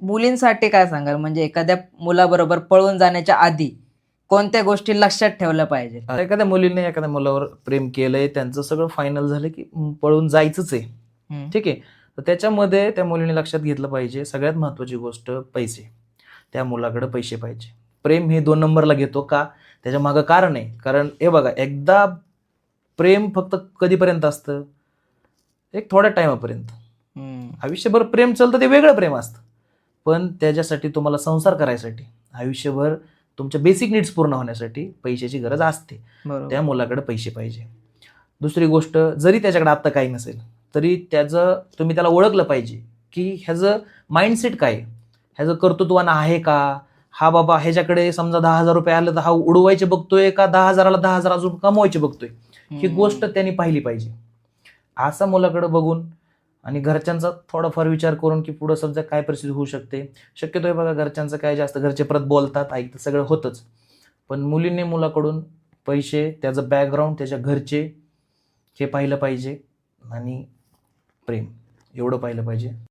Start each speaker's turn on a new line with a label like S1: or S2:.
S1: मुलींसाठी काय सांगाल? म्हणजे एखाद्या मुलाबरोबर पळून जाण्याच्या आधी कोणत्या गोष्टी लक्षात ठेवल्या पाहिजे?
S2: एखाद्या मुलीने एखाद्या मुलावर प्रेम केलंय, त्यांचं सगळं फायनल झालं की पळून जायचंच आहे.
S1: हं.
S2: ठीक आहे. तर त्याच्यामध्ये त्या मुलीने लक्षात घेतलं पाहिजे, सगळ्यात महत्त्वाची गोष्ट पैसे. त्या मुलाकडे पैसे पाहिजे. प्रेम हे 2 नंबरला घेतो का? त्याच्या मागं कारण आहे. कारण हे बघा, एकदा प्रेम फक्त कधीपर्यंत असतं? एक थोड्या टाईमापर्यंत.
S1: हं.
S2: आयुष्यभर प्रेम चालतं ते वेगळं प्रेम असतं. पण त्याच्यासाठी तुम्हाला संसार करायसाठी, आयुष्यभर तुमच्या बेसिक नीड्स पूर्ण होण्यासाठी पैशाची गरज असते.
S1: बरोबर.
S2: त्या मुलाकडे पैसे पाहिजे. दुसरी गोष्ट, जरी त्याच्याकडे आत्ता काही नसेल, तरी तुम्ही त्याला ओळखलं पाहिजे, की ह्याचं माइंडसेट काय आहे? ह्याचं कर्तृत्वानं आहे का? हा बाबा ह्याच्याकडे समजा ₹10,000 आलं तर हा उडवायचे बघतोय का 10,000ला 10,000 अजून कमवायचे बघतोय? ही गोष्ट त्यांनी पाहिली पाहिजे. असा मुलाकडे बघून आणि घरच्यांचा थोडाफार विचार करून, की पुढं समजा काय परिस्थिती होऊ शकते. शक्यतो हे बघा, घरच्यांचं काय जास्त, घरचे परत बोलतात, ऐकतात, सगळं होतंच. पण मुलींनी मुलाकडून पैसे, त्याचं बॅकग्राऊंड, त्याच्या घरचे हे पाहिलं पाहिजे आणि प्रेम एवढं पाहिलं पाहिजे.